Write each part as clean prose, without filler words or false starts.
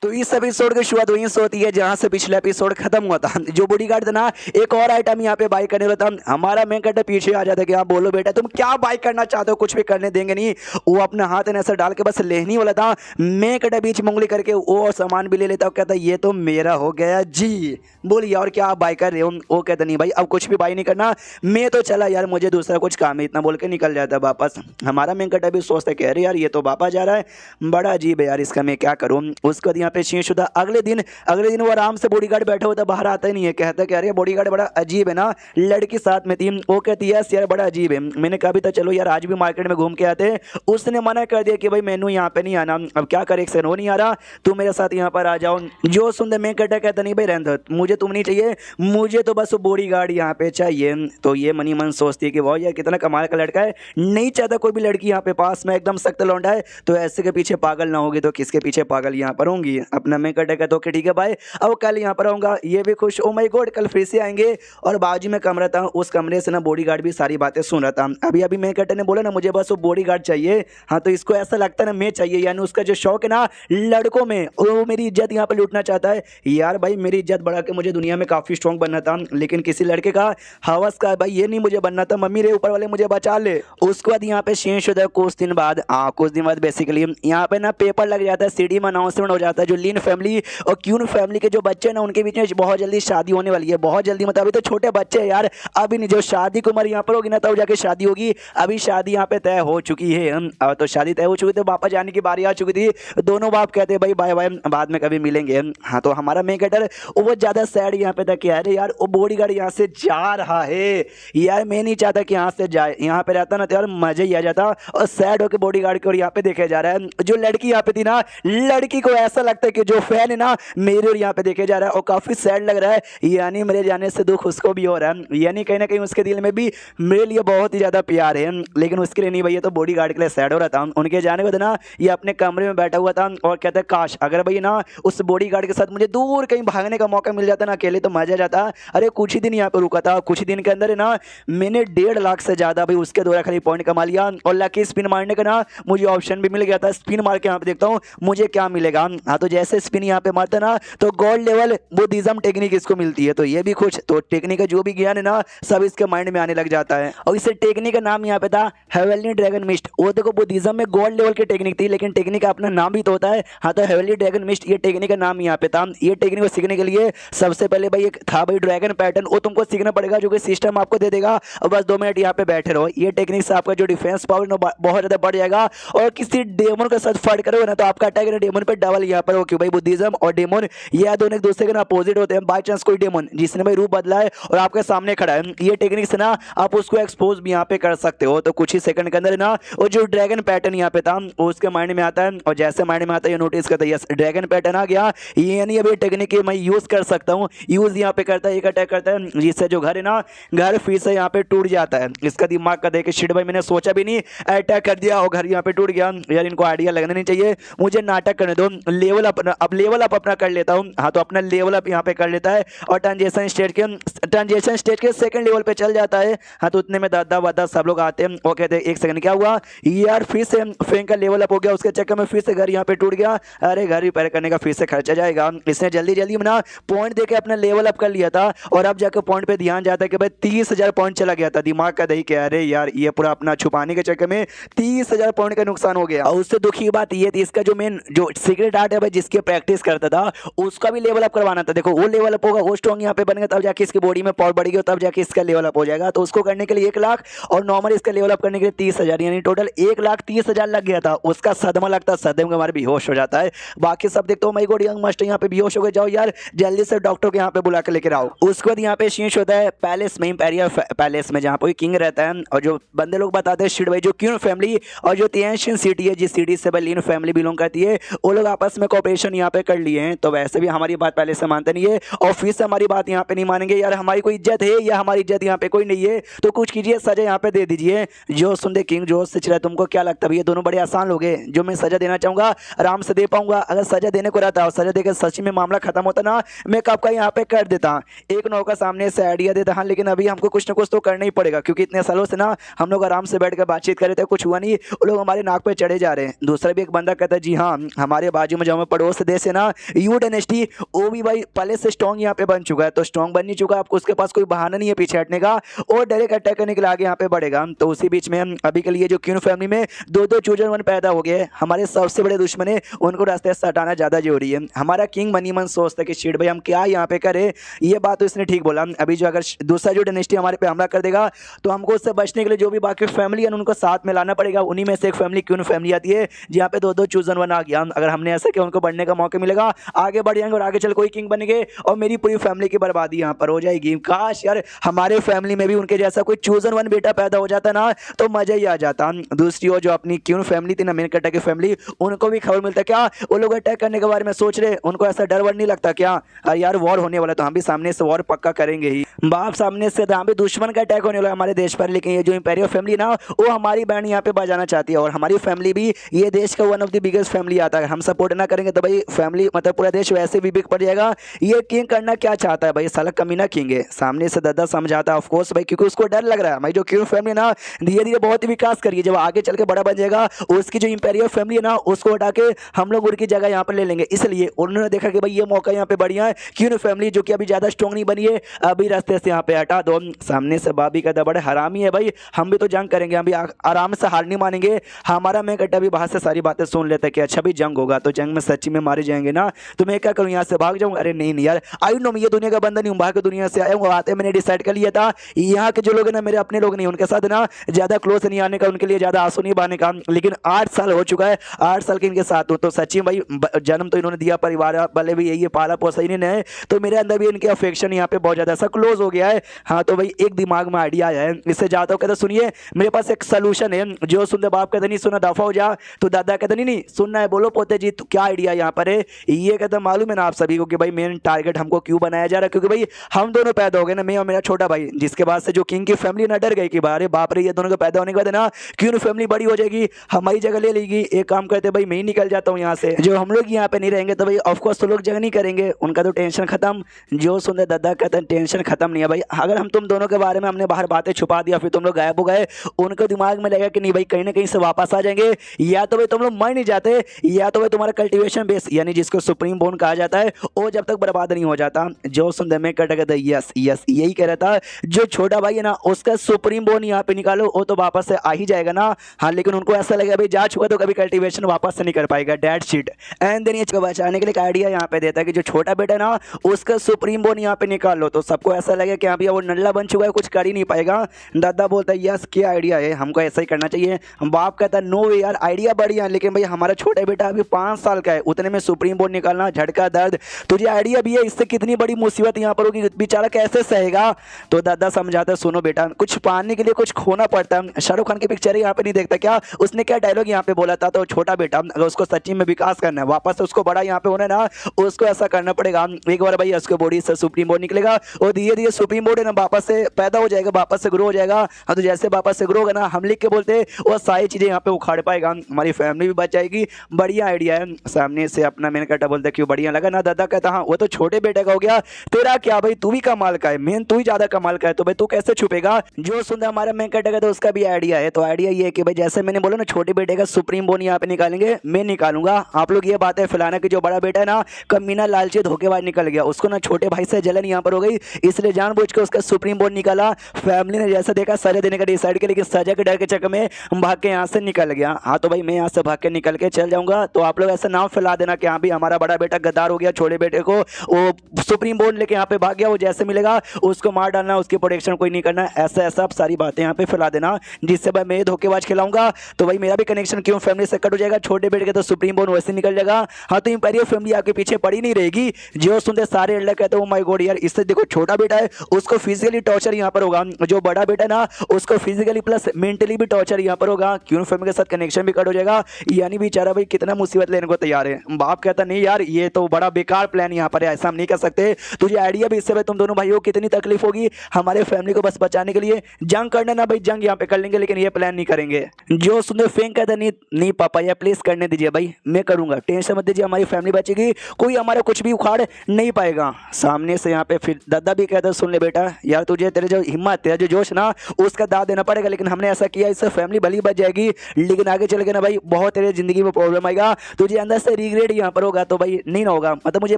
तो इस एपिसोड की शुरुआत वहीं से होती है जहां से पिछला एपिसोड खत्म हुआ था। जो बॉडीगार्ड था ना, एक और आइटम यहाँ पे बाई करने वाला था। हमारा मेन कैरेक्टर पीछे आ जाता है कि हाँ बोलो बेटा तुम क्या बाई करना चाहते हो, कुछ भी करने देंगे नहीं। वो अपना हाथ ऐसा डाल के बस लेने वाला था। मेन कैरेक्टर बीच में उंगली करके वो सामान भी ले लेता और कहता ये तो मेरा हो गया जी। बोलिए और क्या आप बाई कर रहे हो? वो कहता नहीं भाई अब कुछ भी बाई नहीं करना, मैं तो चला यार, मुझे दूसरा कुछ काम है। इतना बोल के निकल जाता है वापस। हमारा मेन कैरेक्टर भी सोचता है कह रहे यार ये तो वापस जा रहा है, बड़ा अजीब है यार, इसका मैं क्या करूँ। उसके बाद यहाँ पे शेष होता। अगले दिन वो आराम से बॉडीगार्ड बैठा होता, बाहर आता ही नहीं है। कहता कह रही है बॉडीगार्ड बड़ा अजीब है ना, लड़की साथ में थी। वो कहती है यार बड़ा अजीब है। मैंने कहा भी था चलो यार आज भी मार्केट में घूम के आते। उसने मना कर दिया कि भाई मैनू यहाँ पे नहीं आना। अब क्या करे, एक हो नहीं आ रहा, तू मेरे साथ यहाँ पर आ जाओ। जो सुनते मैं कहता नहीं भाई रहने दो, मुझे तुम नहीं चाहिए, मुझे तो बस वो बॉडीगार्ड यहाँ पे चाहिए। तो ये मनी मन सोचती है कि वाह यार कितना कमाल का लड़का है, नहीं चाहता कोई भी लड़की यहाँ पे पास में, एकदम सख्त लौंडा है। तो ऐसे के पीछे पागल ना होगी तो किसके पीछे पागल यहाँ पर होंगी। अपना मैं कहता तो ठीक है भाई अब कल यहाँ पर आऊँगा। ये भी खुश, ओ माय गॉड कल फिर से आएंगे। और बाजू में कमरा था, उस कमरे से ना बॉडीगार्ड भी सारी बातें सुन रहा था। अभी अभी मैं कहते ने बोला ना मुझे बस वो बॉडीगार्ड चाहिए। हाँ तो इसको ऐसा लगता है ना मैं चाहिए, यानी उसका जो शौक है ना लड़कों में, वो मेरी इज्जत यहाँ पर लूटना चाहता है। यार भाई मेरी इज्जत बढ़ा के मुझे दुनिया में काफ़ी स्ट्रॉन्ग बनना था, लेकिन किसी लड़के का हवस का भाई ये नहीं मुझे बनना था। मम्मी रे ऊपर वाले मुझे बचा ले। उसके बाद यहाँ पे शेष होता है कुछ दिन बाद बेसिकली यहाँ पे ना पेपर लग जाता है, सिटी में अनाउंसमेंट हो जाता है। जो लीन फैमिली और क्यून फैमिली के जो बच्चे ना उनके बीच में बहुत जल्दी शादी होने वाली है। बहुत जल्दी मतलब अभी तो छोटे बच्चे हैं यार, अभी नहीं, जो शादी की उम्र यहाँ पर होगी ना तब जाके शादी होगी। अभी शादी यहाँ पे तय हो चुकी है। तो शादी तय हो चुकी थी, वापस जाने की बारी आ चुकी थी। दोनों बाप कहते हैं भाई बाय बाय, बाद में कभी मिलेंगे। हाँ तो हमारा मेन कैरेक्टर वो ज़्यादा सैड यहाँ पे था कि अरे यार वो बॉडीगार्ड यहाँ से जा रहा है यार, मैं नहीं चाहता कि यहाँ से जाए। यहाँ पे रहता ना तो यार मजा ही आ जाता। और सैड होकर बॉडीगार्ड की ओर यहाँ पे देखा जा रहा है। जो लड़की यहाँ पे थी ना, लड़की को ऐसा लगता है कि जो फैन है ना मेरे और यहाँ पे देखे जा रहा है और काफी सैड लग रहा है, यानी मेरे जाने से दुख उसको भी हो रहा है। यानी कहीं ना कहीं उसके दिल में भी मेरे लिए बहुत ही ज्यादा प्यार है, लेकिन उसके लिए नहीं भैया, तो बॉडीगार्ड के लिए सैड हो रहा था। उनके जाने को ना ये अपने कमरे में बैठा हुआ था और कहता है काश अगर भैया ना उस बॉडीगार्ड के साथ मुझे दूर कहीं भागने का मौका मिल जाता ना, अकेले तो मजा जाता। अरे कुछ ही दिन यहाँ पे रुका था, कुछ ही दिन के अंदर है ना मैंने 1.5 लाख से ज्यादा भाई उसके द्वारा खाली पॉइंट कमा लिया। और लकी स्पिन मारने का ना मुझे ऑप्शन भी मिल गया था। स्पिन मार के यहाँ पे देखता हूँ मुझे क्या मिलेगा। हाँ तो जैसे स्पिन यहाँ पे मारता ना तो गोल्ड लेवल बुद्धिज्म टेक्निक इसको मिलती है। तो ये भी कुछ, तो टेक्निक का जो भी ज्ञान है ना सब इसके माइंड में आने लग जाता है। और इस टेक्निक का नाम यहाँ पे था हेवनली ड्रैगन मिस्ट। वो देखो बुद्धिज्म में गोल्ड लेवल की टेक्निक थी, लेकिन टेक्निक का अपना नाम भी तो होता है। हाँ तो हेवनली ड्रैगन मिस्ट ये टेक्निक का नाम यहाँ पे था। ये टेक्निक को सीखने के लिए सबसे पहले भाई एक था भाई ड्रैगन पैटर्न, वो तुमको सीखना पड़ेगा, जो कि सिस्टम आपको दे देगा। और बस 2 मिनट यहाँ पे बैठे रहो। ये टेक्निक से आपका जो डिफेंस पावर बहुत ज्यादा बढ़ जाएगा। और किसी डेमन के साथ फाइट करोगे ना तो आपका अटैक डेमन पे डबल यहाँ पर हो। क्यों भाई बुद्धिज्म और डेमन ये दोनों एक दूसरे के ना अपोजिट होते हैं। बाई चांस कोई डेमन जिसने भाई रूप बदला है और आपके सामने खड़ा है, ये टेक्निक से ना आप उसको एक्सपोज भी यहाँ पे कर सकते हो। तो कुछ ही सेकंड के अंदर ना वो जो ड्रैगन पैटर्न यहाँ पे था वो उसके माइंड में आता है। और जैसे माइंड में आता है ये नोटिस करता है यस ड्रैगन पैटर्न आ गया, ये नहीं अभी टेक्निक मैं यूज कर सकता हूँ। यूज यहाँ पे करता है, एक अटैक करता है जिससे जो घर है ना घर फिर से यहाँ पे टूट जाता है। इसका दिमाग का देख शिट भाई मैंने सोचा भी नहीं, अटैक कर दिया और घर यहाँ पे टूट गया। यार इनको आइडिया लगना नहीं चाहिए, मुझे नाटक करने दो। लेवल अप अब लेवल अप अपना कर लेता हूँ। हाँ तो अपना लेवल अप यहाँ पे कर लेता है और ट्रांजेक्शन स्टेज के सेकंड लेवल पे चल जाता है। हाँ तो उतने में दादा वादा सब लोग आते हैं और कहते हैं एक सेकंड क्या हुआ यार, फिर से फ्रेंक का लेवल अप हो गया, उसके चक्कर में फिर से घर यहाँ पे टूट गया। अरे घर रिपेयर करने का फिर से खर्चा जाएगा। इसने जल्दी जल्दी में ना पॉइंट देके अपना लेवल अप कर लिया था। और अब जाकर पॉइंट पे ध्यान जाता है कि भाई 30,000 पॉइंट चला गया था। दिमाग का दही क्या, अरे यार ये पूरा अपना छुपाने के चक्कर में 30,000 पॉइंट का नुकसान हो गया। और उससे दुखी बात ये थी इसका जो मेन जो सीक्रेट आर्ट है भाई जिसकी प्रैक्टिस करता था उसका भी लेवल अप करवाना था। देखो वो लेवल अप होगा, वो स्ट्रॉन्ग यहाँ पे बनेगा, तब जाके इसकी बॉडी में पावर बढ़ेगी, तब जाके इसका लेवल अप हो जाएगा। तो उसको करने के लिए 1 लाख और नॉर्मल इसका लेवल अप करने के लिए 30,000, यानी टोटल 1,30,000 लग गया था। उसका सदमा लगता, सदमे में हमारे बेहोश हो जाता है। बाकी सब देखते हो माय गॉड यंग मस्ट यहाँ पे बेहोश हो गए, जाओ यार जल्दी से डॉक्टर को यहाँ पे बुला के लेकर आओ। उसके बाद यहाँ पे शीश होता है पैलेस में, इंपेरियल पैलेस में, जहाँ पे किंग रहता है। और जो बंदे लोग बताते हैं शिट भाई जो क्यून फैमिली और जो एंशिएंट सिटी है जिस सिटी से लीन फैमिली बिलोंग करती है वो लोग आपस में कोऑपरेशन यहाँ पे कर लिए हैं। तो वैसे भी हमारी बात पहले से मानते नहीं है और फिर से हमारी बात यहाँ पे नहीं मानेंगे। यार हमारी कोई इज्जत है या हमारी इज्जत यहाँ पे कोई नहीं है, तो कुछ कीजिए, सजा यहाँ पे दे दीजिए। जो सुन किंग जो से चला, तुमको क्या लगता है ये दोनों बड़े आसान लोग हैं। जो मैं सजा देना चाहूंगा आराम से दे पाऊंगा। अगर सजा देने को रहता और सजा देकर सच में मामला खत्म होता ना, मैं कब का यहाँ पे कर देता। एक नौका सामने से आइडिया देता, हाँ लेकिन अभी हमको कुछ ना कुछ तो करना ही पड़ेगा, क्योंकि इतने सालों से ना हम लोग आराम से बैठ कर बातचीत कर रहे थे, कुछ हुआ नहीं, वो लोग हमारे नाक पे चढ़े जा रहे हैं। दूसरा भी एक बंदा कहता है जी हाँ, हमारे बाजू में जो हमें पड़ोस देश है ना यू डायनेस्टी, वो भी भाई पहले से स्ट्रॉन्ग यहाँ पे बन चुका है। तो स्ट्रॉन्ग बन नहीं चुका, आपको उसके पास कोई बहाना नहीं है पीछे हटने का, और डायरेक्ट अटैक करने के लिए आगे यहाँ पे बढ़ेगा। तो उसी बीच में अभी के लिए जो क्यून फैमिली में दो चूजन वन पैदा हो गए, हमारे सबसे बड़े दुश्मन है, उनको रास्ते से हटाना ज़्यादा जरूरी है। हमारा किंग मनी मन सोचता है कि शिट भाई हम क्या यहाँ पे करें, ये बात तो इसने ठीक बोला। अभी जो अगर दूसरा जो डायनेस्टी हमारे पे हमला कर देगा तो हमको उससे बचने के लिए जो भी बाकी फैमिली है उनको साथ में लाना पड़ेगा। उन्हीं में से एक फैमिली क्यून फैमिली आती है जहाँ पे दो चूजन वन आ गया। अगर हमने ऐसा किया उनको बढ़ने का मौका मिलेगा, आगे बढ़ जाएंगे और आगे चल कोई किंग बनेंगे और मेरी पूरी फैमिली की बर्बादी यहाँ पर हो जाएगी। काश यार हमारे फैमिली में भी उनके जैसा कोई चूजन वन बेटा पैदा हो जाता ना तो मजा ही आ जाता। दूसरी ओर जो अपनी क्यून फैमिली थी ना, मेन कट्टा की फैमिली, उनको भी खबर मिलता क्या वो लोग अटैक करने के बारे में सोच रहे, उनको ऐसा डर वर नहीं लगता क्या, अरे यार वॉर होने वाला तो हम भी सामने से वॉर पक्का करेंगे ही। बाप सामने से तो हम भी दुश्मन का अटैक होने वाला हमारे देश पर, लेकिन ये जो इंपेरियल फैमिली ना वो हमारी बैंड यहाँ पे बजाना चाहती है और हमारी फैमिली भी ये देश का one of the biggest family आता है। हम सपोर्ट ना करेंगे तो भाई फैमिली मतलब पूरा देश वैसे भी बिक पड़ जाएगा। ये किंग करना क्या चाहता है भाई, साला कमीना किंग है। सामने से दादा समझाता ऑफ कोर्स भाई, क्योंकि उसको डर लग रहा है भाई जो क्यून फैमिली ना धीरे धीरे बहुत ही विकास करिए, जब आगे चल के बड़ा बन जाएगा उसकी जो इंपेरियल फैमिली है ना उसको हटा के हम लोग उनकी जगह यहाँ पर ले लेंगे। इसलिए उन्होंने देखा कि भाई ये मौका यहाँ पे बढ़िया है, क्यून फैमिली जो कि अभी ज्यादा स्ट्रॉन्ग नहीं बनी है अभी रास्ते से यहाँ पे हटा दो। सामने से बाबी कहता बड़े हरामी है भाई, हम भी तो जंग करेंगे, हम भी आराम से हार नहीं मानेंगे। हमारा मैं कट्टा भी बाहर से सारी बातें सुन लेता है कि अच्छा भी जंग होगा तो जंग में सच्ची में मारे जाएंगे ना, तो मैं क्या करूँ यहाँ से भाग जाऊँ। अरे नहीं यार आई नो मैं ये दुनिया का बंदा नहीं हूँ, बाहर की दुनिया से आया हूँ। आते मैंने डिसाइड कर लिया था यहाँ के जो लोग हैं ना मेरे अपने लोग नहीं, उनके साथ ना ज्यादा क्लोज नहीं आने का, उनके लिए ज्यादा आंसू नहीं बहाने का। लेकिन 8 साल हो चुका है, 8 साल के इनके साथ हूँ तो सच्ची भाई जन्म तो इन्होंने दिया, परिवार वाले भी यही पाला पोसा इन्हें है, तो मेरे अंदर भी इनके अफेक्शन यहाँ पे बहुत ज्यादा सा क्लोज हो गया है। हाँ तो भाई एक दिमाग में आइडिया आया है, इससे जाता हूँ कहता सुनिए मेरे पास एक सोल्यूशन है। जो सुनते बाप कहते नहीं सुना दफा हो जा, तो दादा कहते नहीं सुनना है बोलो पोते जी तो क्या आइडिया यहाँ पर है। ये कहता मालूम है ना आप सभी को कि भाई मेन टारगेट हमको क्यों बनाया जा रहा है, क्योंकि भाई हम दोनों पैदा हो गए ना, मैं और मेरा छोटा भाई, जिसके बाद से जो किंग की फैमिली ना डर गई कि बारे बाप रे ये दोनों के पैदा होने के बाद ना क्यों फैमिली बड़ी हो जाएगी, हमारी जगह ले लेगी। एक काम करते भाई मैं ही निकल जाता हूँ यहाँ से, जो हम लोग यहाँ पे नहीं रहेंगे तो भाई ऑफकोर्स तो लोग जगह नहीं करेंगे, उनका तो टेंशन खत्म। जो सुनते दादा कहते हैं टेंशन खत्म नहीं है भाई, अगर हम तुम दोनों के बारे में हमने बाहर बातें छुपा दिया फिर तुम लोग गायब हो गए, उनके दिमाग में लगेगा कि नहीं भाई कहीं ना कहीं से वापस आ जाएंगे, या तो भाई तुम लोग मर नहीं जाते, या तो भाई तुम्हारा कल्टीवेशन बेस यानी जिसको सुप्रीम बोन कहा जाता है वो जब तक बर्बाद नहीं हो जाता। जो सुनते मैं कहता यस यस यही कह रहा था, जो छोटा भाई है ना उसका सुप्रीम बोन यहाँ पे निकालो वो तो वापस से आ ही जाएगा ना। हाँ लेकिन उनको ऐसा लगेगा भाई जा चुका तो कभी कल्टीवेशन वापस से नहीं कर पाएगा, डेड शीट। एंड देन इसको बचाने के लिए एक आइडिया यहाँ पे देता है कि जो छोटा बेटा है ना उसका सुप्रीम बोन यहाँ पे निकाल लो, तो सबको ऐसा लगे कि अभी वो नल्ला बन चुका है कुछ कर ही नहीं पाएगा। दादा बोलता है यस क्या आइडिया है, हमको ऐसा ही करना चाहिए। बाप कहता है नो वे यार आइडिया बढ़िया, लेकिन भाई हमारा छोटा बेटा अभी 5 साल का है, उतने में सुप्रीम बोन निकालना झटका दर्द, तुझे आइडिया भी है इससे कितनी बड़ी मुसीबत यहाँ पर होगी, बेचारा कैसे सहेगा। तो दादा समझाता है सुनो बेटा कुछ पाने के लिए कुछ खोना पड़ता है। शाहरुख खान की पिक्चर यहाँ पे नहीं देखता क्या, उसने क्या डायलॉग यहाँ पे बोला था, तो छोटा बेटा अगर उसको सच्ची में विकास करना है वापस से उसको बड़ा यहाँ पे होना है ना, उसको ऐसा करना पड़ेगा। एक बार भाई उसके बॉडी से सुप्रीम बोर्ड निकलेगा और धीरे धीरे सुप्रीम बोर्ड है ना वापस से पैदा हो जाएगा, वापस से ग्रो हो जाएगा। हाँ तो जैसे वापस से ग्रो होगा ना हम लिख के बोलते वो सारी चीजें यहाँ पे उखाड़ पाएगा, हमारी फैमिली भी बच जाएगी। बढ़िया आइडिया है। सामने से अपना मैंने कटा बोलता क्यों बढ़िया लगा ना। दादा कहता हाँ वो तो छोटे बेटे का हो गया, तेरा क्या भाई तू भी कमाल का है, मेन तू ही ज्यादा कमाल का है, तो भाई तू कैसे छुपेगा। जो सुनता हमारा मैं कटेगा तो उसका भी आइडिया है। तो आइडिया ये है कि भाई जैसे मैंने बोला ना छोटे बेटे का सुप्रीम बोन यहाँ पे निकालेंगे, मैं निकालूंगा। आप लोग ये बातें फैलाना कि जो बड़ा बेटा है ना कमीना लालची धोखेबाज निकल गया, उसको ना छोटे भाई से जलन यहाँ पर हो गई, इसलिए जानबूझ के उसका सुप्रीम बोन निकाला। फैमिली ने जैसा देखा सजा देने का डिसाइड किया, लेकिन सजा के डर के चक्कर में भाग के यहाँ से निकल गया। हाँ तो भाई मैं यहाँ से भाग के निकल के चल जाऊंगा, तो आप लोग ऐसा नाम फैला देना कि हाँ भी हमारा बड़ा बेटा गद्दार हो गया, छोटे बेटे को वो सुप्रीम बोन लेके यहाँ पे भाग गया, वो जैसे मिलेगा उसको मार डालना, उसकी प्रोटेक्शन कोई नहीं करना, ऐसा ऐसा आप सारी बातें यहाँ पे फैला देना, जिससे भाई मैं धोखेबाज खिलाऊंगा तो भाई मेरा भी कनेक्शन क्यों फैमिली से कट हो जाएगा, छोटे बेटे के तो सुप्रीम बोन वैसे निकल जाएगा। हाँ तो इंपेरियल फैमिली आपके पीछे पड़ी नहीं रहेगी। जो सुनते सारे एल्डर कहते हो माय गॉड यार, इससे देखो छोटा बेटा है उसको फिजिकली टॉर्चर यहाँ पर होगा, जो बड़ा बेटा ना उसको फिजिकली प्लस मेंटली भी टॉर्चर यहाँ पर होगा, क्यों फैमिली के साथ कनेक्शन भी कट हो जाएगा। यानी बेचारा भाई कितना मुसीबत लेने को तैयार है। बाप कहता नहीं यार ये तो बड़ा बेकार प्लान यहाँ पर है, ऐसा हम नहीं कर सकते, तुझे आइडिया भी इससे भाई तुम दोनों भाइयों को कितनी तकलीफ होगी, हमारे फैमिली को बस बचाने के लिए जंग करना ना भाई जंग यहाँ पे कर लेंगे, लेकिन ये प्लान नहीं करेंगे। जो सुनते फेंक कहता नहीं नहीं पापा यार प्लीज करने दीजिए भाई, मैं करूंगा, टेंशन मत दीजिए, हमारी फैमिली बचेगी, कोई हमारा कुछ भी उखाड़ नहीं पाएगा। सामने से यहाँ पे फिर दादा भी कहता सुन ले बेटा यार तुझे तेरे जो हिम्मत तेरा जो जोश ना उसका दाद देना पड़ेगा, लेकिन हमने ऐसा किया इससे फैमिली भली बच जाएगी, लेकिन आगे चल के ना भाई बहुत तेरे जिंदगी में प्रॉब्लम आएगा, तुझे अंदर से रिग्रेट यहाँ पर होगा तो भाई नहीं ना होगा, मतलब मुझे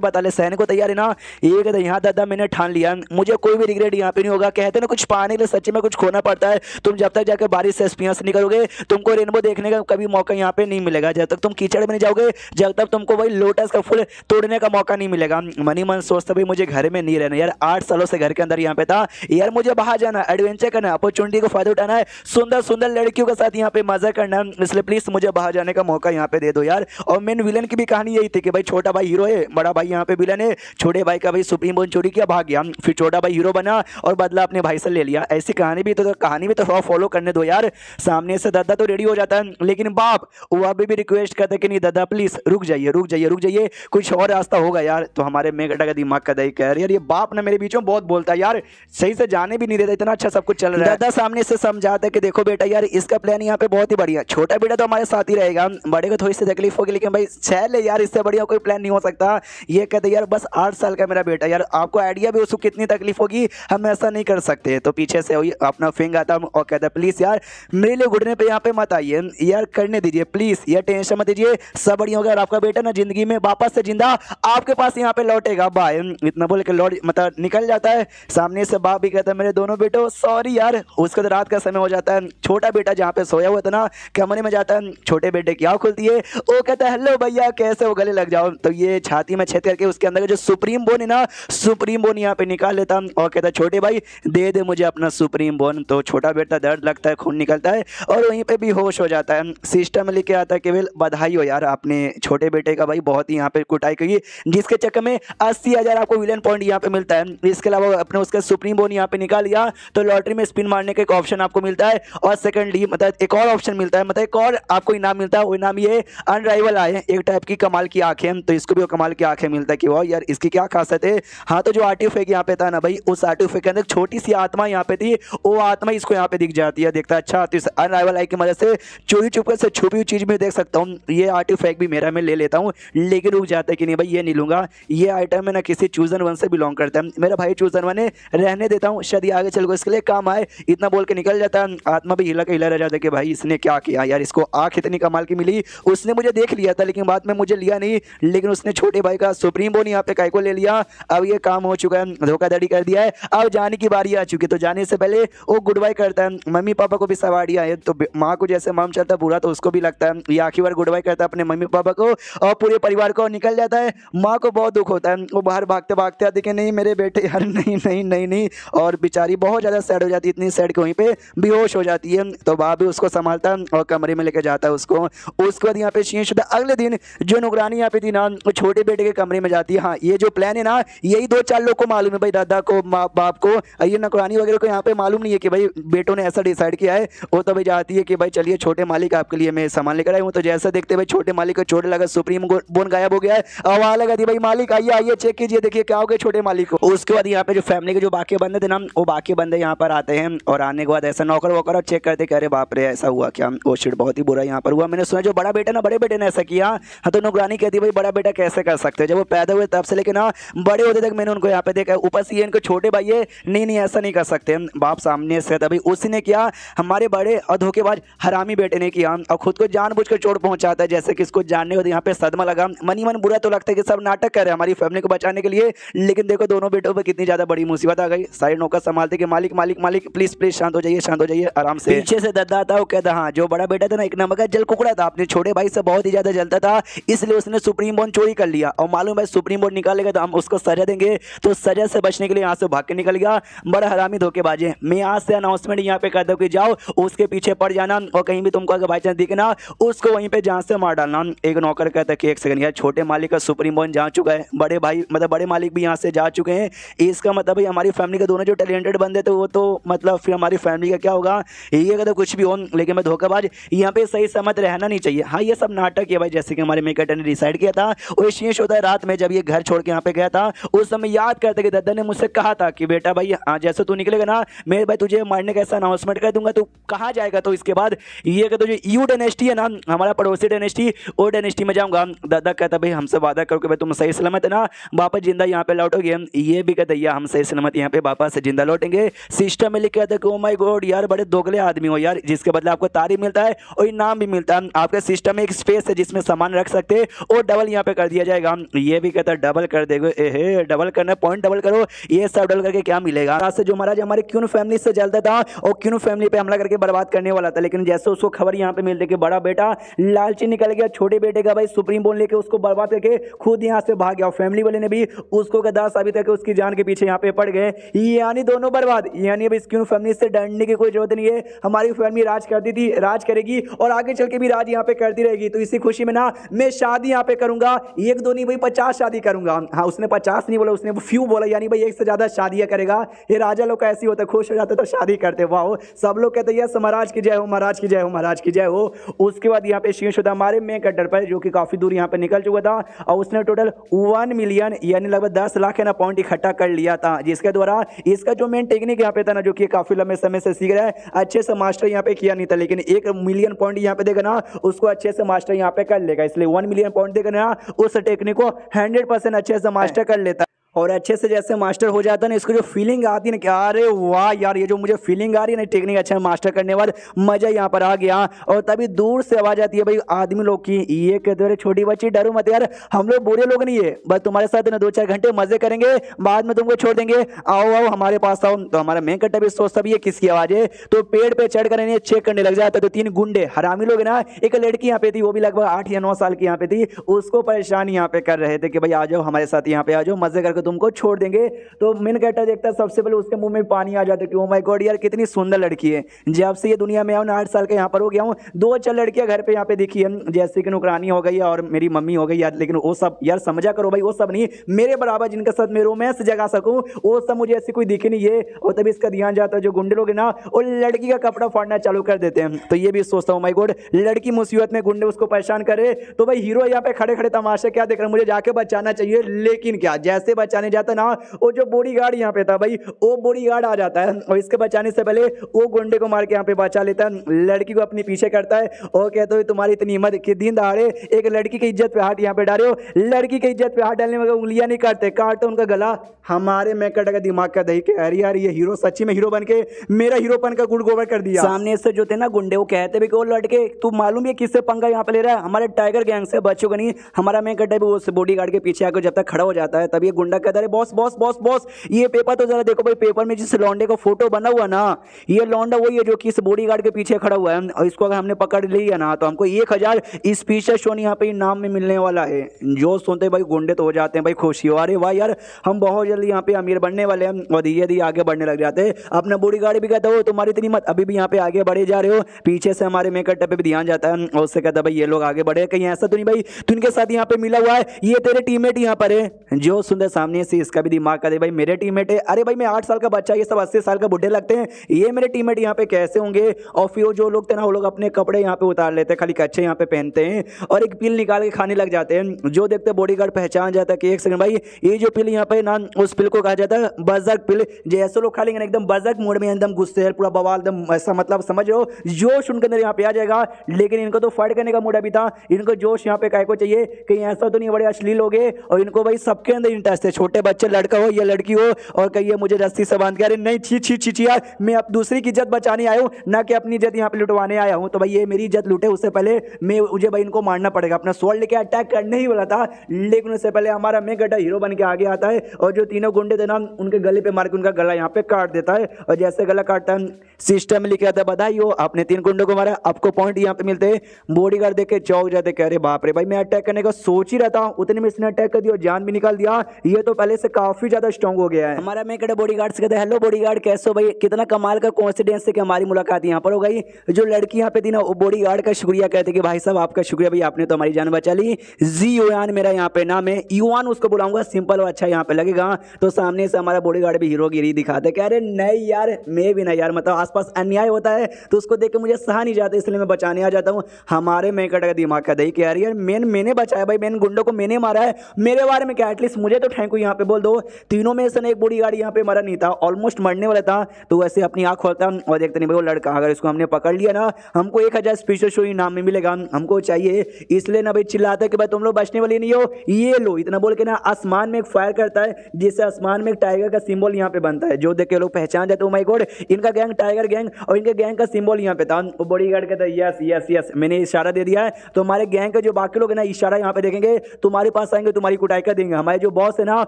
बता ले सहने को तैयार है ना। एक यहाँ दादा मैंने ठान लिया, मुझे कोई भी रिग्रेट यहाँ पे नहीं होगा। कहते ना कुछ पाने के लिए सच्ची में कुछ खोना पड़ता है। तुम जब तक जाकर बारिश से एक्सपीरियंस नहीं करोगे तुमको रेनबो देखने का कभी मौका यहाँ पे नहीं मिलेगा। जब तक तुम कीचड़ में नहीं जाओगे जब तक तुमको भाई लोटस का फूल तोड़ने का मौका नहीं मिलेगा। मनी मन सोचता भाई मुझे घर में नहीं रहना यार, 8 सालों से घर के अंदर यहाँ पे था यार, मुझे बाहर जाना, एडवेंचर करना, अपॉर्चुनिटी को फायदा उठाना है, सुंदर सुंदर लड़कियों के साथ यहाँ पे मजा करना है, इसलिए प्लीज मुझे बाहर जाने का मौका यहाँ पे दे दो यार। और मेन विलन की भी कहानी यही थी कि भाई छोटा भाई हीरो है, बड़ा भाई यहाँ पे विलन है, छोटे भाई का भाई सुप्रीम बोन चोरी किया भाग गया, फिर छोटा भाई हीरो बना और बदला अपने भाई से ले लिया। ऐसी कहानी भी तो कहानी भी तो फॉलो करने दो यार। सामने से दादा तो रेडी हो जाता है लेकिन बाप वो अभी भी रिक्वेस्ट करते कि नहीं दादा प्लीज रुक जाइए रुक जाइए रुक जाइए, कुछ और रास्ता होगा यार। तो हमारे मेघटा का दिमाग का दही कह रही यार ये बाप ना मेरे बीच में बहुत बोलता है यार, सही से जाने भी नहीं देता, इतना अच्छा सब कुछ चल रहा है। दादा सामने से समझाता है कि देखो बेटा यार इसका प्लान यहाँ पे बहुत ही बढ़िया, छोटा बेटा तो हमारे साथ ही रहेगा, बड़े को थोड़ी सी तकलीफ होगी लेकिन भाई चल यार इससे बढ़िया कोई प्लान नहीं हो सकता। ये कहते यार बस 8 साल का मेरा बेटा यार, आपको आइडिया भी उसको कितनी तकलीफ होगी, हम ऐसा नहीं कर सकते। तो पीछे से अपना फिंग आता और कहता प्लीज यार मेरे लिए घुटने पे यहाँ पे मत आइए यार, करने दीजिए प्लीज, ये टेंशन मत दीजिए, सब बढ़िया होगा। आपका बेटा ना जिंदगी में वापस से जिंदा आपके पास यहाँ पे लौटेगा, बाय। इतना बोल के लौट मतलब निकल जाता है। सामने से बाप भी कहता है मेरे दोनों बेटों सॉरी यार। उसके बाद रात का समय हो जाता है, छोटा बेटा जहाँ पे सोया हुआ था ना कमरे में जाता है, छोटे बेटे की आँख खुलती है, वो कहता है हेलो भैया कैसे हो, गले लग जाओ। तो ये छाती में छेद करके उसके अंदर जो सुप्रीम बोन है ना, सुप्रीम बोन यहाँ पे निकाल लेता और कहता छोटे भाई दे दे मुझे अपना सुप्रीम बोन। तो छोटा बेटा दर्द लगता है, खून निकलता है और वहीं पे बेहोश हो जाता है। सिस्टम लेके आता है कि वेल बधाई हो यार आपने छोटे बेटे का भाई बहुत ही यहाँ पे कुटाई की, जिसके चक्कर में 80,000 आपको विलन पॉइंट यहाँ पे मिलता है। इसके अलावा अपने उसका सुप्रीम बोन यहाँ पे निकाल लिया तो लॉटरी में स्पिन मारने का एक ऑप्शन आपको मिलता है और सेकंडली मतलब एक और ऑप्शन मिलता है, मतलब एक और आपको इनाम मिलता है। वो इनाम ये अनराइवल आए एक टाइप की कमाल की आंखें, तो इसको भी वो कमाल की आंखें मिलता है कि वाह यार इसकी क्या खासियत है। हाँ तो जो आर्टिफैक्ट यहाँ पे था ना भाई, उस आर्टिफैक्ट के अंदर छोटी सी आत्मा यहाँ पे थी, वो आत्मा इसको यहाँ पे दिख जाती है। देखता है अच्छा तो इस अनराइवल आई की मदद से चोरी चुपके से छुपी हुई चीज में देख सकता हूँ, ये आर्टिफैक्ट भी मेरा मैं ले लेता हूँ। लेकिन रुक जाता है कि नहीं भाई ये नहीं लूंगा, ये आइटम है ना किसी चूजन वन से बिलोंग करता है, मेरा भाई चूजन वन है, रहने देता हूँ शायद आगे चल को इसके लिए काम आए। इतना बोल के निकल जाता है। आत्मा भी हिला के हिला रह जाता है कि भाई इसने क्या किया यार, इसको आंख इतनी कमाल की मिली, उसने मुझे देख लिया था लेकिन बाद में मुझे लिया नहीं, लेकिन उसने छोटे भाई का सुप्रीम बोन यहाँ पे काय को ले लिया। अब ये काम हो चुका है, धोखाधड़ी कर दिया है, अब जाने की बारी आ चुकी है। तो जाने से पहले वो गुड बाय करता है, मम्मी पापा को भी सवारिया है, तो माँ को जैसे माम चलता बुरा तो उसको भी लगता है, ये आखिरी बार गुड बाय करता है अपने मम्मी पापा को और पूरे परिवार को निकल जाता है। माँ को बहुत दुख होता है, वो बाहर भागते भागते आते कि नहीं मेरे बेटे यार नहीं नहीं नहीं नहीं, और बेचारी बहुत ज़्यादा सैड हो जाती है, इतनी सैड कि वहीं पे बेहोश हो जाती है। तो बाप भी उसको संभालता है और कमरे में लेकर जाता है उसको। उसके बाद यहाँ पे शीश होता है। अगले दिन जो नौकरानी यहाँ पे थी ना वो छोटे बेटे के कमरे में जाती है। हाँ ये जो प्लान है ना यही 2-4 लोग को मालूम है भाई, दादा को माँ बाप को, ये नौकरानी वगैरह को यहाँ पे मालूम नहीं है कि भाई बेटों ने ऐसा डिसाइड किया है। वो तो भाई जाती है कि भाई चलिए छोटे मालिक आपके लिए मैं सामान लेकर आई हूँ। तो जैसा देखते भाई छोटे मालिक को चोट लगा, सुप्रीम बोन गायब हो गया है, आवाज लगा दी भाई मालिक आइए आइए चेक कीजिए देखिए क्या हो गया छोटे मालिक को। उसके बाद यहाँ पे जो फैमिली के जो बाकी बंदे थे ना वो बाकी बंदे यहाँ पर आते हैं और आने के बाद ऐसा नौकर वोकर चेक करते कह रहे बाप रे ऐसा हुआ क्या, वो शिट बहुत ही बुरा यहाँ पर हुआ, मैंने सुना जो बड़ा बेटा ना बड़े बेटे ने ऐसा किया। हाँ तो नौकरानी कहती भाई बड़ा बेटा कैसे कर सकते हैं, जब वो पैदा हुए तब से लेके ना बड़े होते तक मैंने उनको यहाँ पे देखा, ऊपर से ये इनको छोटे भाई है, नहीं नहीं ऐसा नहीं कर सकते। बाप सामने से था भाई उसी ने किया, हमारे बड़े और धोखेबाज हरामी बेटे ने किया और खुद को जानबूझकर चोट पहुंचाता है, जैसे कि इसको जानने को यहाँ पे सदमा लगा। मनी मन बुरा तो लगता है कि सब नाटक कर रहे हैं हमारी फैमिली को बचाने के लिए, लेकिन देखो दोनों बेटों पर कितनी ज्यादा बड़ी मुसीबत आ गई। सारे नौकर संभालते कि मालिक मालिक मालिक प्लीज प्लीज शांत हो जाइए आराम से। पीछे से दद्दा था वो कहता हाँ जो बड़ा बेटा था ना एक नंबर का जल कुकड़ा था, अपने छोटे भाई से बहुत ही ज्यादा जलता था, इसलिए उसने सुप्रीम बोन चोरी कर लिया और मालूम है सुप्रीम बोन निकालेगा तो हम उसको सजा देंगे, तो सजा से बचने के लिए यहाँ से भाग के निकल गया। बड़ा हरामी धोखेबाज है। मैं आज से अनाउंसमेंट यहाँ पे कर दूं कि जाओ उसके पीछे पड़ जाना और कहीं भी तुमको अगर बाई चांस दिखना उसको वहीं पे जान से मार डालना। एक नौकर कहता है कि एक सेकंड यार छोटे मालिक का सुप्रीम बोन जा चुका है, बड़े भाई मतलब बड़े मालिक भी यहाँ से जा चुके हैं, इसका मतलब भाई हमारी फैमिली के दोनों जो टैलेंटेड बंदे थे वो तो मतलब फिर हमारी फैमिली का क्या होगा, ये कहता कुछ भी हो लेकिन मैं धोखेबाज यहाँ पे सही समझ रहना नहीं चाहिए। हाँ ये सब नाटक है भाई, जैसे कि हमारे मेकर ने डिसाइड किया था। वो शीश होता है रात में जब ये घर छोड़ के यहाँ पे गया था उस समय याद करते कि दादा ने मुझसे कहा था कि बेटा भाई जैसे तू निकलेगा ना मैं भाई तुझे मारने का ऐसा अनाउंसमेंट कर दूंगा, तू कहाँ जाएगा। तो इसके बाद ये कहते जो यू डायनेस्टी है ना हमारा पड़ोसी डायनेस्टी, वो डायनेस्टी में जाऊंगा। दादा कहता भाई हमसे वादा करो कि भाई तुम सही सलामत है ना वापस जिंदा यहाँ पे लौटोगे। ये भी कहते भैया हम सही सलामत यहाँ पे वापस जिंदा लौटेंगे। सिस्टम में लिखा था कि ओ माय गॉड यार बड़े दोगले आदमी हो यार, जिसके बदले आपको तारीफ मिलता है और इनाम भी मिलता है। आपके सिस्टम में एक स्पेस है जिसमें सामान रख सकते और डबल यहाँ पे कर दिया जाएगा। ये भी कहता है डबल कर देगा, डबल करना, पॉइंट डबल करो, ये सब डबल करके क्या मिलेगा। आज से जो महाराज हमारे क्यून फैमिली से जलता था और क्यून फैमिली पे हमला करके बर्बाद करने वाला था, लेकिन जैसे उसको खबर यहाँ पे मिलती कि बड़ा बेटा लालची निकल गया, छोटे बेटे का भाई सुप्रीम बोल लेके उसको बर्बाद करके खुद यहाँ से भाग गया, फैमिली वाले ने भी उसको गद्दार साबित करके उसकी जान के पीछे यहाँ पे पड़ गए, यानी दोनों बर्बाद। यानी अब इस क्यून फैमिली से डरने की कोई जरूरत नहीं है, हमारी फैमिली राज करती थी, राज करेगी और आगे चल के भी राज यहाँ पे करती रहेगी। तो इसी खुशी में ना मैं शादी यहाँ पे करूंगा, एक दो नहीं भाई 50 शादी करूंगा। हाँ उसने 50 नहीं बोला, उसने फ्यू बोला, यानी भाई एक से ज्यादा शादियां करेगा। ये राजा लोग ऐसे होते, खुश हो जाते तो शादी करते, वाह। सब लोग कहते हैं महाराज की जय हो, महाराज की जय हो, महाराज की जय हो। उसके बाद यहाँ पे शीर्ष होता हमारे मेन कटर पर, जो कि काफी दूर यहाँ पे निकल चुका था और उसने टोटल 1 मिलियन यानी लगभग 10 लाख है ना पॉइंट इकट्ठा कर लिया था, जिसके द्वारा इसका जो मेन टेक्निक यहाँ पे था ना, जो कि काफी लंबे समय से सीख रहा है, अच्छे से मास्टर यहाँ पे किया नहीं था, लेकिन 1 मिलियन पॉइंट यहाँ पे देगा ना उसको अच्छे से मास्टर यहाँ पे कर लेगा। इसलिए 1 मिलियन पॉइंट देगा ना उस टेक्निक को 100% अच्छे से मास्टर कर लेता है। और अच्छे से जैसे मास्टर हो जाता है ना, इसको जो फीलिंग आती है ना कि अरे वाह यार, ये जो मुझे फीलिंग आ रही है ना टेक्निक अच्छा मास्टर करने के बाद, मजा यहाँ पर आ गया। और तभी दूर से आवाज आती है भाई आदमी लोग की, ये कहते हैं छोटी बच्ची डरो मत यार, हम लोग बुरे लोग नहीं है, बस तुम्हारे साथ ना 2-4 घंटे मजे करेंगे, बाद में तुमको छोड़ देंगे, आओ आओ हमारे पास आओ। तो हमारा मेन कट्टा भी सोचता भी ये किसकी आवाज है, तो पेड़ पे चढ़ कर इन्हें चेक करने लग जाता। तो 3 गुंडे हरामी लोग ना, एक लड़की यहाँ पे थी, वो भी लगभग 8 या 9 साल की यहाँ पे थी, उसको परेशान यहाँ पे कर रहे थे कि भाई आ जाओ हमारे साथ, यहाँ पे आ जाओ, मजे करके तुमको छोड़ देंगे। तो मेन कैरेक्टर देखता है, सबसे पहले उसके मुंह में पानी आ जाता है कि ओ माय गॉड यार कितनी सुंदर लड़की है। जब से ये दुनिया में आऊँ 8 साल का यहाँ पर हो गया हूँ, 2-4 लड़कियां घर पे यहाँ पे दिखी है, जैसे कि नुकरानी हो गई और मेरी मम्मी हो गई यार, लेकिन वो सब यार समझा करो भाई, वो सब नहीं, मेरे बराबर जिनके साथ मैं रोमांस जगा सकूं वो सब मुझे ऐसी कोई दिखी नहीं है। और तभी इसका ध्यान जाता है, जो गुंडे लोग ना वो लड़की का कपड़ा फाड़ना चालू कर देते हैं। तो ये भी सोचता हूँ माय गॉड, लड़की मुसीबत में, गुंडे उसको परेशान करे, तो भाई हीरो यहाँ पे खड़े खड़े तमाशा क्या देख रहे, मुझे जाके बचाना चाहिए। लेकिन क्या, जैसे बचाने जाता ना, वो जो बॉडीगार्ड यहाँ पे था भाई, वो बॉडीगार्ड आ जाता है और इसके बचाने से पहले वो गुंडे को मार के यहाँ पे बचा लेता है, लड़की को अपने पीछे करता है और कहते हो तुम्हारी इतनी हिम्मत कि दिन दहाड़े एक लड़की की इज्जत पे हाथ यहाँ पे डाले हो। लड़की की इज्जत पे हाथ डालने में उंगलियां नहीं काटते, काटते उनका गला। हमारे मैकट का दिमाग का दही के अरे यार ये हीरो सच्ची में हीरो बन के मेरा हीरोपन का गुड़ गोबर कर दिया। सामने से जो थे ना गुंडे, वो कहते भी कि वो लड़के तू मालूम है किससे पंगा यहाँ पे ले रहा है, हमारे टाइगर गैंग से, बच्चों का नहीं। हमारा मैकट भी उस बॉडीगार्ड के पीछे आकर जब तक खड़ा हो जाता है, तब ये गुंडा कहता है बॉस बॉस बॉस बॉस ये पेपर तो जरा देखो भाई, पेपर में जिस लौंडे का फोटो बना हुआ ना, ये लौंडा वही है जो कि इस बॉडीगार्ड के पीछे खड़ा हुआ है, और इसको अगर हमने पकड़ लिया ना तो हमको 1000 स्पेशल शोन यहाँ पे इनाम में मिलने वाला है। जो सुनते भाई गुंडे तो हो जाते हैं भाई खुशी, अरे वाह यार हम बहुत जल्दी यहाँ पे अमीर बनने वाले हैं, और धीरे धीरे आगे बढ़ने लग जाते हैं। अपना बॉडीगार्ड भी कहता हो तुम्हारी इतनी मत, अभी भी यहाँ पे आगे बढ़े जा रहे हो। पीछे से हमारे मेकअप पे भी ध्यान जाता है और उससे कहता है भाई ये लोग आगे बढ़े, कहीं ऐसा तो नहीं भाई तू इनके साथ यहाँ पे मिला हुआ है, ये तेरे टीममेट यहाँ पर है। जो सुनते सामने से इसका भी दिमाग का दे भाई मेरे टीममेट है, अरे भाई मैं 8 साल का बच्चा, ये सब 80 साल का बुढ़े लगते हैं, ये मेरे टीममेट यहाँ पे कैसे होंगे। और फिर जो लोग थे ना वो लोग अपने कपड़े यहाँ पे उतार लेते हैं, खाली कच्चे यहाँ पे पहनते हैं और एक पिल निकाल के खाने लग जाते हैं। जो देखते बॉडीगार्ड पहचान जाता है कि एक सेकंड भाई ये जो पिल यहाँ पे ना, उस पिल को कहा जाता है बर्जर्क पिल। जैसे लोग खा लेंगे ना एकदम बर्जर्क मोड में, एकदम गुस्से पूरा बवाल, एकदम ऐसा मतलब समझ लो जोश उनके अंदर यहाँ पे आ जाएगा। लेकिन इनको तो फाइट करने का मूड अभी था, इनको जोश यहाँ पे काय को चाहिए, कहीं ऐसा तो नहीं बड़े अश्लील हो गए। और इनको भाई सबके अंदर इंटरेस्ट है, छोटे बच्चे लड़का हो या लड़की हो, और कहिए मुझे रस्सी से बांध के, अरे नहीं छी छी छी यार मैं अब दूसरी की इज्जत बचाने आया हूँ ना कि अपनी इज्जत यहाँ पे लुटवाने आया हूँ। तो भाई ये मेरी इज्जत लूटे उससे पहले मैं मुझे भाई इनको मारना पड़ेगा। अपना स्वॉर्ड लेके अटैक करने ही वाला था, लेकिन उससे पहले हमारा मेकअप हीरो बन के आगे आता है और जो तीनों गुंडे थे ना उनके गले पे मार के उनका गला यहाँ पे काट देता है। और जैसे गला काटता है सिस्टम में लिखा था बधाई हो आपने 3 गुंडों को मारा, आपको पॉइंट यहाँ पे मिलते हैं। बॉडीगार्ड देख के चौंक जाते, कह रहे बाप रे भाई मैं अटैक करने का सोच ही रहता हूँ, उतने में इसने अटैक कर दिया, जान भी निकाल दिया, ये तो पहले से काफी ज्यादा स्ट्रॉन्ग हो गया है। हमारा मेकअप बॉडीगार्ड से कहते हैं हेलो बॉडीगार्ड कैसे हो भाई, कितना कमाल का कोइंसिडेंस है कि हमारी मुलाकात यहाँ पर हो गई। जो लड़की यहाँ पे थी ना वो बॉडीगार्ड का शुक्रिया कहते कि भाई साहब आपका शुक्रिया भाई, आपने तो हमारी जान बचा ली। जी युआन मेरा यहाँ पे नाम है, युआन उसको बुलाऊंगा, सिंपल और अच्छा यहाँ पे लगेगा। तो सामने से हमारा बॉडीगार्ड भी हीरोगिरी दिखाते, कह रहे नहीं यार मैं भी नहीं यार, मतलब आसपास अन्याय होता है तो उसको देख के मुझे सहा नहीं जाता, इसलिए मैं बचाने आ जाता हूँ। हमारे मेकट का दिमाग का दही कह रही है मैंने बचाया भाई, मैंने गुंडों को मैंने मारा है, मेरे बारे में क्या, एटलीस्ट मुझे तो को यहाँ पे बोल दो तीनों में से ना एक बॉडीगार्ड यहाँ पे मरा नहीं था, ऑलमोस्ट मरने वाला था। तो वैसे अपनी आंख खोलता और देखते नहीं भाई वो लड़का अगर इसको हमने पकड़ लिया ना हमको 1000 स्पेशल शो इनाम में मिलेगा, हमको चाहिए। इसलिए ना भाई चिल्लाता है कि भाई तुम लोग बचने वाले नहीं हो, ये लो। इतना बोल के ना आसमान में एक फायर करता है जिससे आसमान में एक टाइगर का सिंबल यहाँ पे बनता है, जो देख के लोग पहचान जाते हैं, ओ माय गॉड इनका गैंग टाइगर गैंग, और इनके गैंग का सिंबल यहाँ पे था। वो बॉडीगार्ड कहता है यस यस यस मैंने इशारा दे दिया है, तो हमारे गैंग के जो बाकी लोग है ना इशारा यहाँ पे देखेंगे, तुम्हारे पास आएंगे, तुम्हारी कुटाई कर देंगे। हमारे जो बॉस है ना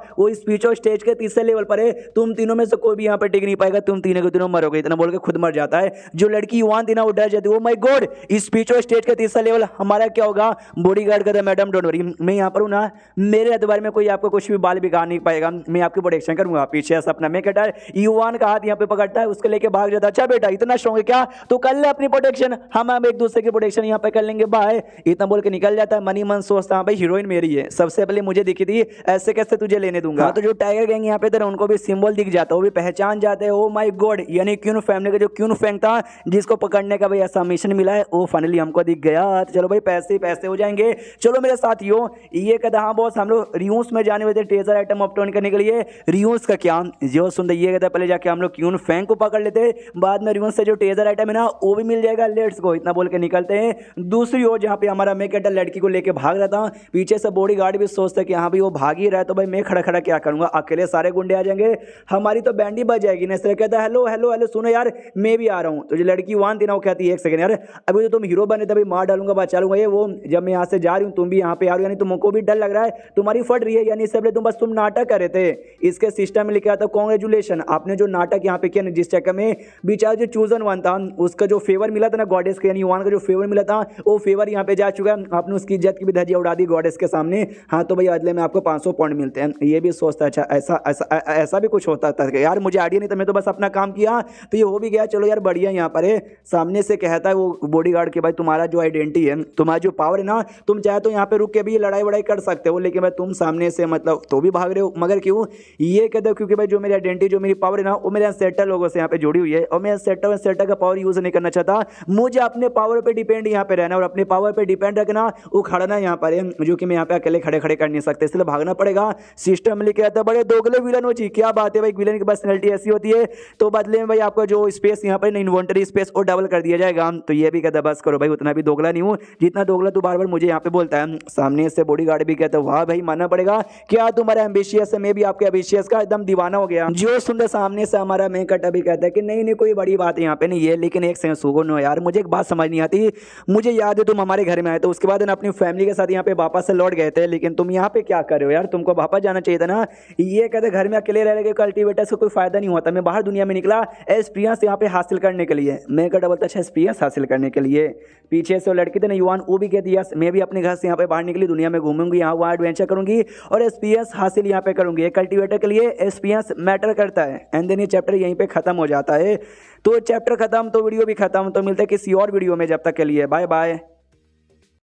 वो स्पीच स्टेज के तीसरे लेवल पर है, तुम तीनों में से कोई भी यहाँ पे टिक नहीं पाएगा, तुम तीनों के तीनों मरोगे। इतना बोल के खुद मर जाता है। जो लड़की युवान थी ना वो डर जाती है, oh my God speech stage के तीसरा लेवल हमारा क्या होगा। बॉडीगार्ड कहता है मैडम डोंट वरी, मैं यहाँ पर हूँ ना, मेरे अतबार में कोई आपको कुछ भी बाल बिगाड़ नहीं पाएगा, मैं आपकी प्रोटेक्शन करूंगा। पीछे से अपना मैं कहता है युवान का हाथ यहाँ पे पकड़ता है, उसके लेके भाग जाता है। अच्छा बेटा इतना स्ट्रॉन्ग है क्या, तो कर ले अपनी प्रोटेक्शन, हम एक दूसरे की प्रोटेक्शन यहाँ पे कर लेंगे, बाय। इतना बोल के निकल जाता है। मनी मन सोचता है भाई हीरोइन मेरी है, सबसे पहले मुझे दिखी थी, ऐसे कैसे तुझे लेने दूंगा। तो जो टाइगर गैंग यहाँ पे थे उनको भी सिंबल दिख जाता है, वो भी पहचान जाते हैं। ओ माय गॉड यानी क्यून फैमिली का जो क्यून फैंग था जिसको पकड़ने का भाई ऐसा मिशन मिला है वो फाइनली हमको दिख गया। तो चलो भाई पैसे ही पैसे हो जाएंगे। चलो मेरे साथियों ये कहता हाँ बॉस हम लोग रियूस में जाने वाले थे ट्रेजर आइटम ऑप्टोन करने के लिए। रियूस का क्या जो सुन ये कहता पहले जाके हम लोग क्यून फैंग को पकड़ लेते, बाद में रियूस से जो ट्रेजर आइटम है ना वो भी मिल जाएगा, लेट्स गो। इतना बोल के निकलते हैं। दूसरी ओर जहाँ पे हमारा मैं कहता लड़की को लेके भाग रहा था, पीछे से बॉडीगार्ड भी सोचता है कि हाँ भाई वो भाग ही रहा है तो भाई मैं खड़ा खड़ा क्या करूंगा, अकेले सारे गुंडे आ जाएंगे, हमारी तो बैंडी बज जाएगी। नेस्टर कहता है हेलो हेलो हेलो सुनो यार मैं भी आ रहा हूँ। तो जो लड़की वहां थी ना वो कहती है एक सेकंड यार अभी तो तुम हीरो बने तभी मार डालूंगा बचा लूंगा ये वो, जब मैं यहाँ से जा रही हूँ तुम भी यहाँ पे आ रही हो, यानी तुमको भी डर लग रहा है, तुम्हारी फट रही है, यानी इससे पहले तुम नाटक कर रहे थे। इसके सिस्टम में लिखा था कॉन्ग्रेचुलेशन, आपने जो नाटक यहाँ पे किया जिस चक्कर में बेचारा जो चूजन वन था उसका जो फेवर मिला था ना गॉडेस के, यानी युवान का जो फेवर मिला था वो फेवर यहाँ पे जा चुका है, आपने उसकी इज्जत की भी धज्जियां उड़ा दी गॉडेस के सामने। हाँ तो भाई अगले में आपको 500 पॉइंट मिलते हैं। ये भी सोचता है अच्छा ऐसा ऐसा ऐसा भी कुछ होता था यार, मुझे आइडिया नहीं था, मैं तो बस अपना काम किया तो ये हो भी गया, चलो यार बढ़िया। यहाँ पर है सामने से कहता है वो बॉडीगार्ड के भाई तुम्हारा जो आइडेंटिटी है तुम्हारा जो पावर है ना तुम चाहे तो यहाँ पे रुक के भी लड़ाई वड़ाई कर सकते हो, लेकिन भाई तुम सामने से मतलब तो भी भाग रहे हो, मगर क्यों ये कहते हो क्योंकि भाई जो मेरी आइडेंटिटी जो मेरी पावर है ना वो मेरे सेटल लोगों से यहाँ पे जुड़ी हुई है, और मैं सेटल का पावर यूज नहीं करना चाहता, मुझे अपने पावर पे डिपेंड यहाँ पे रहना और अपने पावर पे डिपेंड रखना, वो खड़ना यहाँ पर है जो कि मैं यहाँ पे अकेले खड़े खड़े कर नहीं सकते, इसलिए भागना पड़ेगा। सिस्टम लिखे आता है बड़े दोगले विलन हो जी, क्या बात है भाई, विलन की पर्सनैलिटी ऐसी होती है। तो बदले में भाई आपका जो स्पेस यहाँ पर इन्वेंटरी स्पेस वो डबल कर दिया जाएगा। तो ये भी कहता है बस करो भाई उतना भी दोगला नहीं हूँ जितना दोगला तू बार बार मुझे यहाँ पे बोलता है। सामने से बॉडीगार्ड भी कहता है वाह भाई मानना पड़ेगा क्या तुम्हारा एम्बिशियस है, मैं भी आपके एम्बिशियस का एकदम दीवाना हो गया। जो सुनते सामने से हमारा मैं कटा भी कहता है कि नहीं नहीं कोई बड़ी बात यहाँ पे नहीं है, लेकिन एक सेकंड सुगो नो यार मुझे एक बात समझ नहीं आती, मुझे याद है तुम हमारे घर में आए तो उसके बाद अपनी फैमिली के साथ यहाँ पे वापस से लौट गए थे, लेकिन तुम यहाँ पे क्या कर रहे हो यार, तुमको वापस जाना चाहिए था ना। ये कहते घर में अकेले रह के कल्टीवेटर से कोई फायदा नहीं होता, मैं बाहर दुनिया में निकला एक्सपीरियंस यहाँ पे हासिल करने के लिए। मैं कटा बोलता अच्छा एक्सपीरियंस हासिल करने के लिए। पीछे से लड़की थी ना युवान वो भी कहती यस मैं भी अपने घर से यहाँ पे बाहर निकली, दुनिया में घूमूंगी, यहाँ वहाँ एडवेंचर करूंगी और एक्सपीरियंस हासिल यहाँ पे करूंगी। कल्टीवेटर के लिए एक्सपीरियंस मैटर करता है। एंड देन ये चैप्टर यहीं पे खत्म हो जाता है। तो चैप्टर खत्म तो वीडियो भी खत्म, तो मिलता है किसी और वीडियो में, जब तक के लिए बाय बाय।